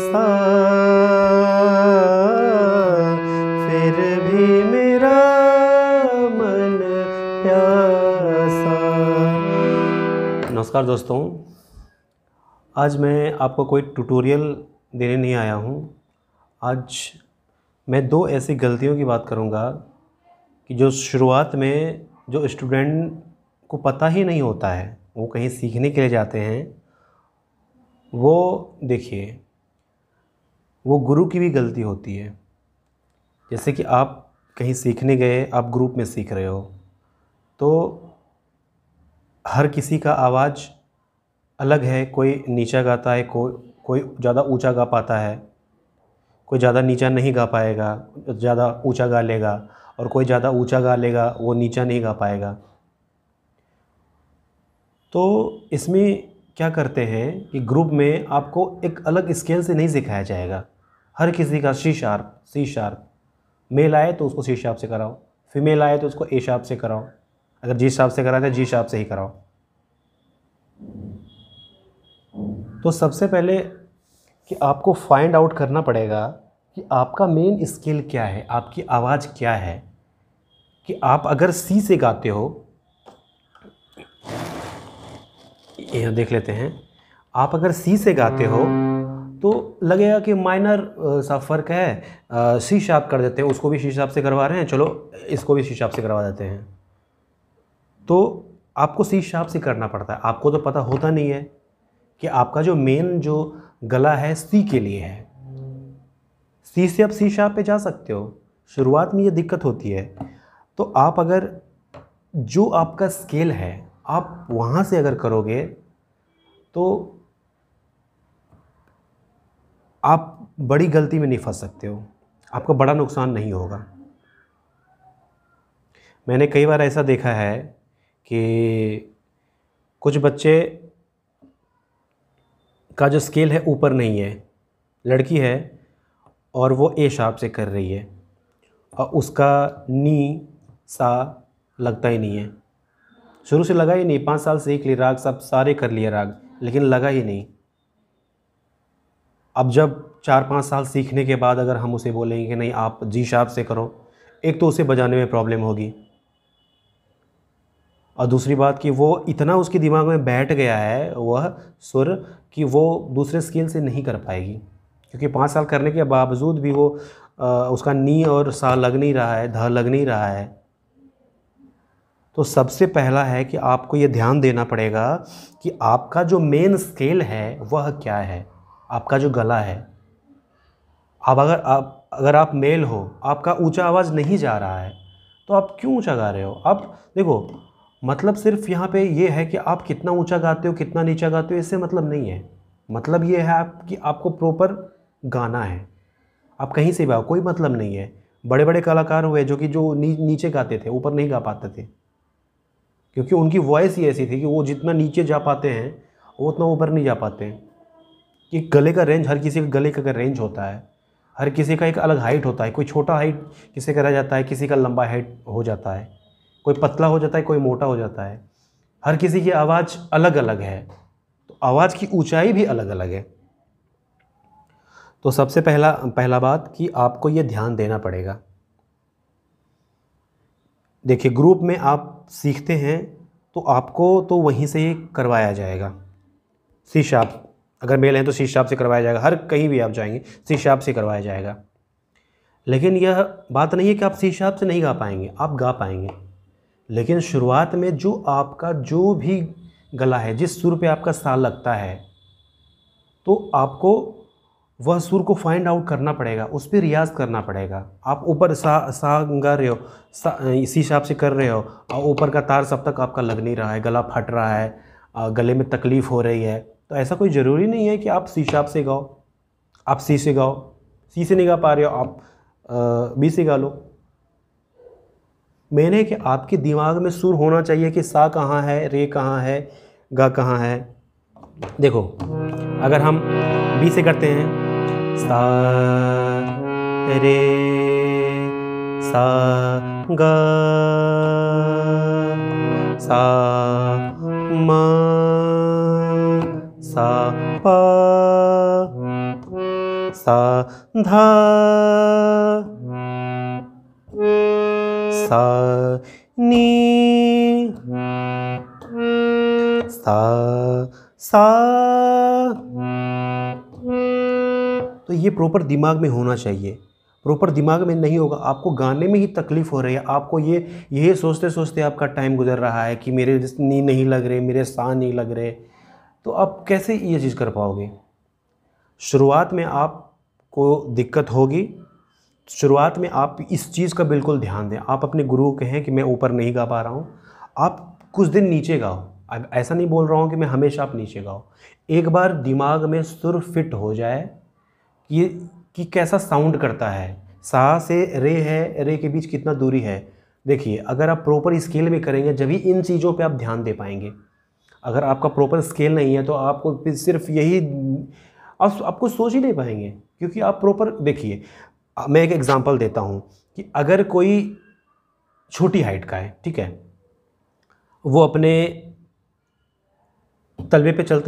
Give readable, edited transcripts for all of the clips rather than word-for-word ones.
सा, फिर भी मेरा मन प्यासा। नमस्कार दोस्तों, आज मैं आपको कोई ट्यूटोरियल देने नहीं आया हूँ। आज मैं दो ऐसी गलतियों की बात करूँगा कि जो शुरुआत में जो स्टूडेंट को पता ही नहीं होता है, वो कहीं सीखने के लिए जाते हैं, वो देखिए वो गुरु की भी गलती होती है। जैसे कि आप कहीं सीखने गए, आप ग्रुप में सीख रहे हो, तो हर किसी का आवाज़ अलग है। कोई नीचा गाता है, कोई ज़्यादा ऊंचा गा पाता है, कोई ज़्यादा नीचा नहीं गा पाएगा, ज़्यादा ऊंचा गा लेगा, और कोई ज़्यादा ऊंचा गा लेगा, वो नीचा नहीं गा पाएगा। तो इसमें क्या करते हैं कि ग्रुप में आपको एक अलग स्केल से नहीं सिखाया जाएगा। हर किसी का सी शार्प, मेल आए तो उसको सी शार्प से कराओ, फीमेल आए तो उसको ए शार्प से कराओ, अगर जी शार्प से कराते हैं जी शार्प से ही कराओ। तो सबसे पहले कि आपको फाइंड आउट करना पड़ेगा कि आपका मेन स्किल क्या है, आपकी आवाज़ क्या है। कि आप अगर सी से गाते हो, यहाँ देख लेते हैं, आप अगर सी से गाते हो तो लगेगा कि माइनर सा फ़र्क है, सी शार्प कर देते हैं, उसको भी सी शार्प से करवा रहे हैं, चलो इसको भी सी शार्प से करवा देते हैं। तो आपको सी शार्प से करना पड़ता है। आपको तो पता होता नहीं है कि आपका जो मेन जो गला है सी के लिए है। सी से आप सी शार्प पे जा सकते हो। शुरुआत में ये दिक्कत होती है। तो आप अगर जो आपका स्केल है आप वहाँ से अगर करोगे तो आप बड़ी गलती में नहीं फंस सकते हो, आपका बड़ा नुकसान नहीं होगा। मैंने कई बार ऐसा देखा है कि कुछ बच्चे का जो स्केल है ऊपर नहीं है, लड़की है और वो ए शार्प से कर रही है और उसका नी सा लगता ही नहीं है, शुरू से लगा ही नहीं। 5 साल सीख ली राग, सब सारे कर लिए राग, लेकिन लगा ही नहीं। अब जब 4-5 साल सीखने के बाद अगर हम उसे बोलेंगे कि नहीं आप जी शार्प से करो, एक तो उसे बजाने में प्रॉब्लम होगी, और दूसरी बात कि वो इतना उसके दिमाग में बैठ गया है वह सुर कि वो दूसरे स्केल से नहीं कर पाएगी, क्योंकि 5 साल करने के बावजूद भी वो उसका नी और सा लग नहीं रहा है, ध लग नहीं रहा है। तो सबसे पहला है कि आपको ये ध्यान देना पड़ेगा कि आपका जो मेन स्केल है वह क्या है, आपका जो गला है। अब अगर आप मेल हो, आपका ऊंचा आवाज़ नहीं जा रहा है, तो आप क्यों ऊंचा गा रहे हो? अब देखो, मतलब सिर्फ यहाँ पे ये है कि आप कितना ऊंचा गाते हो कितना नीचा गाते हो, इससे मतलब नहीं है। मतलब ये है कि आपको प्रॉपर गाना है। आप कहीं से भी आओ, कोई मतलब नहीं है। बड़े बड़े कलाकार हुए जो कि नीचे गाते थे, ऊपर नहीं गा पाते थे, क्योंकि उनकी वॉइस ही ऐसी थी कि वो जितना नीचे जा पाते हैं वो उतना ऊपर नहीं जा पाते। कि गले का रेंज, हर किसी का गले का रेंज होता है, हर किसी का एक अलग हाइट होता है। कोई छोटा हाइट किसी का रह जाता है, किसी का लंबा हाइट हो जाता है, कोई पतला हो जाता है, कोई मोटा हो जाता है। हर किसी की आवाज़ अलग अलग है, तो आवाज़ की ऊंचाई भी अलग अलग है। तो सबसे पहला बात कि आपको ये ध्यान देना पड़ेगा। देखिए, ग्रुप में आप सीखते हैं तो आपको तो वहीं से ही करवाया जाएगा। सी शार्प, अगर मेल हैं तो सी शार्प से करवाया जाएगा, हर कहीं भी आप जाएंगे सी शार्प से करवाया जाएगा। लेकिन यह बात नहीं है कि आप सी शार्प से नहीं गा पाएंगे, आप गा पाएंगे। लेकिन शुरुआत में जो आपका जो भी गला है, जिस सुर पे आपका सा लगता है, तो आपको वह सुर को फाइंड आउट करना पड़ेगा, उस पर रियाज़ करना पड़ेगा। आप ऊपर सा गा रहे हो, सी शार्प से कर रहे हो, और ऊपर का तार सब तक आपका लग नहीं रहा है, गला फट रहा है, गले में तकलीफ़ हो रही है, तो ऐसा कोई ज़रूरी नहीं है कि आप सी शार्प से गाओ। आप सी से गाओ, सी से नहीं गा पा रहे हो आप बी से गा लो। मेन है कि आपके दिमाग में सुर होना चाहिए कि सा कहाँ है, रे कहाँ है, गा कहाँ है। देखो, अगर हम बी से करते हैं, सा रे सा गा सा मा सा पा, सा धा सा नी सा। तो ये प्रॉपर दिमाग में होना चाहिए। प्रॉपर दिमाग में नहीं होगा, आपको गाने में ही तकलीफ़ हो रही है, आपको ये सोचते सोचते आपका टाइम गुजर रहा है कि मेरे नी नहीं लग रहे, मेरे सा नहीं लग रहे, तो आप कैसे ये चीज़ कर पाओगे। शुरुआत में आपको दिक्कत होगी, शुरुआत में आप इस चीज़ का बिल्कुल ध्यान दें। आप अपने गुरु को कहें कि मैं ऊपर नहीं गा पा रहा हूँ, आप कुछ दिन नीचे गाओ। अब ऐसा नहीं बोल रहा हूँ कि मैं हमेशा आप नीचे गाओ। एक बार दिमाग में सुर फिट हो जाए कि कैसा साउंड करता है, सा से रे है, रे के बीच कितना दूरी है। देखिए, अगर आप प्रॉपर स्केल में करेंगे जब ही इन चीज़ों पे आप ध्यान दे पाएंगे। अगर आपका प्रॉपर स्केल नहीं है तो आपको सिर्फ यही आपको सोच ही नहीं पाएंगे, क्योंकि आप प्रॉपर देखिए, मैं एक एग्जांपल देता हूँ कि अगर कोई छोटी हाइट का है, ठीक है, वो अपने तलवे पे चल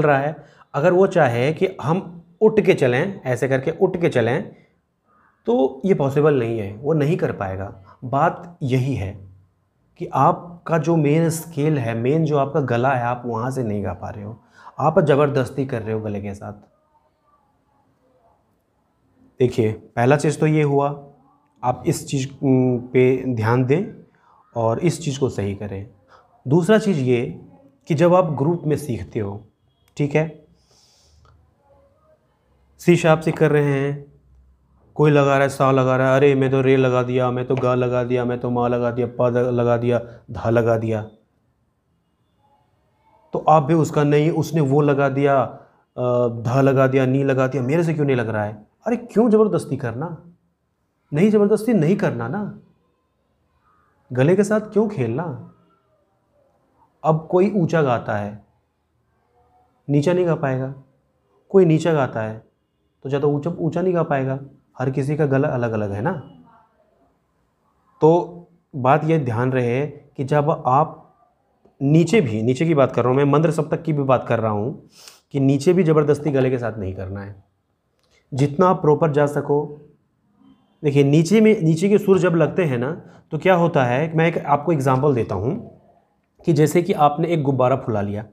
रहा है, अगर वो चाहे कि हम उठ के चलें, ऐसे करके उठ के चलें, तो ये पॉसिबल नहीं है, वो नहीं कर पाएगा। बात यही है कि आपका जो मेन स्केल है, मेन जो आपका गला है, आप वहाँ से नहीं गा पा रहे हो, आप ज़बरदस्ती कर रहे हो गले के साथ। देखिए, पहला चीज़ तो ये हुआ, आप इस चीज़ पे ध्यान दें और इस चीज़ को सही करें। दूसरा चीज़ ये कि जब आप ग्रुप में सीखते हो, ठीक है, सी शार्प से कर रहे हैं, कोई लगा रहा है सा लगा रहा है, अरे मैं तो रे लगा दिया, मैं तो गा लगा दिया, मैं तो मा लगा दिया, पा लगा दिया, धा लगा दिया, तो आप भी उसका नहीं, उसने वो लगा दिया, धा लगा दिया, नी लगा दिया, मेरे से क्यों नहीं लग रहा है। अरे क्यों ज़बरदस्ती करना, नहीं ज़बरदस्ती नहीं करना ना, गले के साथ क्यों खेलना। अब कोई ऊंचा गाता है, नीचा नहीं गा पाएगा, कोई नीचा गाता है तो ज़्यादा ऊंचा नहीं गा पाएगा। हर किसी का गला अलग अलग है ना। तो बात ये ध्यान रहे कि जब आप नीचे की बात कर रहा हूँ मैं, मंद्र सप्तक की भी बात कर रहा हूँ, कि नीचे भी ज़बरदस्ती गले के साथ नहीं करना है, जितना आप प्रॉपर जा सको। देखिए, नीचे के सुर जब लगते हैं ना, तो क्या होता है, मैं एक आपको एग्जांपल देता हूँ कि जैसे कि आपने एक गुब्बारा फुला लिया,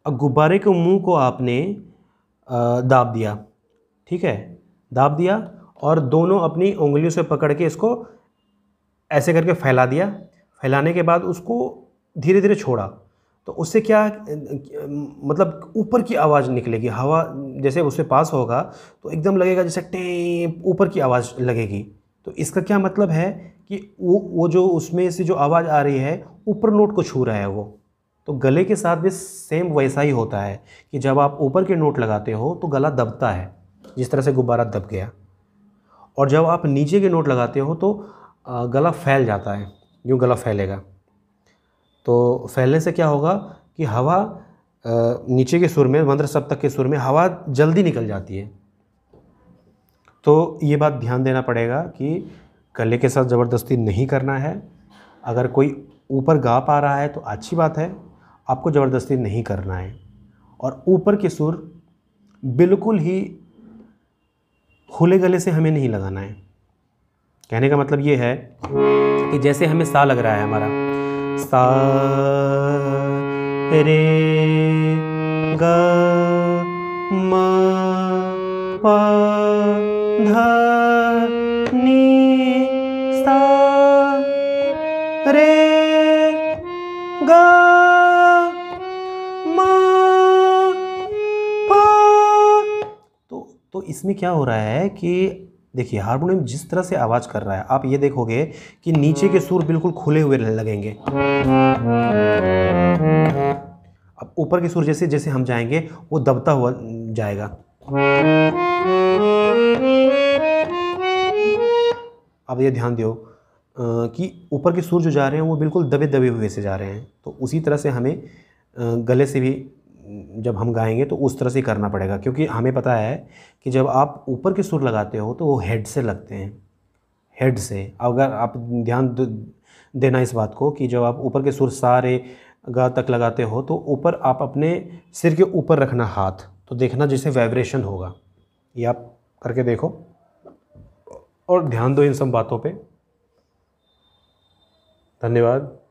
अब गुब्बारे के मुंह को आपने दाब दिया, ठीक है, दाब दिया, और दोनों अपनी उंगलियों से पकड़ के इसको ऐसे करके फैला दिया। फैलाने के बाद उसको धीरे धीरे छोड़ा, तो उससे क्या मतलब ऊपर की आवाज़ निकलेगी, हवा जैसे उससे पास होगा तो एकदम लगेगा जैसे टेप, ऊपर की आवाज़ लगेगी। तो इसका क्या मतलब है कि वो जो उसमें से जो आवाज़ आ रही है ऊपर नोट को छू रहा है वो। तो गले के साथ भी सेम वैसा ही होता है कि जब आप ऊपर के नोट लगाते हो तो गला दबता है, जिस तरह से गुब्बारा दब गया, और जब आप नीचे के नोट लगाते हो तो गला फैल जाता है, यूँ गला फैलेगा। तो फैलने से क्या होगा कि हवा नीचे के सुर में, मंद्र सप्तक के सुर में हवा जल्दी निकल जाती है। तो ये बात ध्यान देना पड़ेगा कि गले के साथ ज़बरदस्ती नहीं करना है। अगर कोई ऊपर गा पा रहा है तो अच्छी बात है, आपको ज़बरदस्ती नहीं करना है। और ऊपर के सुर बिल्कुल ही खुले गले से हमें नहीं लगाना है। कहने का मतलब ये है कि जैसे हमें सा लग रहा है, हमारा सा रे गा मा पा धा नी सा रे गा मा पा। तो इसमें क्या हो रहा है कि देखिए, हारमोनियम जिस तरह से आवाज़ कर रहा है, आप ये देखोगे कि नीचे के सुर बिल्कुल खुले हुए लगेंगे। अब ऊपर के सुर जैसे जैसे हम जाएंगे वो दबता हुआ जाएगा। अब ये ध्यान दो कि ऊपर के सुर जो जा रहे हैं वो बिल्कुल दबे दबे हुए से जा रहे हैं। तो उसी तरह से हमें गले से भी जब हम गाएंगे तो उस तरह से करना पड़ेगा, क्योंकि हमें पता है कि जब आप ऊपर के सुर लगाते हो तो वो हेड से लगते हैं, हेड से। अगर आप ध्यान देना इस बात को कि जब आप ऊपर के सुर सा रे गा तक लगाते हो तो ऊपर आप अपने सिर के ऊपर रखना हाथ, तो देखना जैसे वाइब्रेशन होगा। ये आप करके देखो और ध्यान दो इन सब बातों पे। धन्यवाद।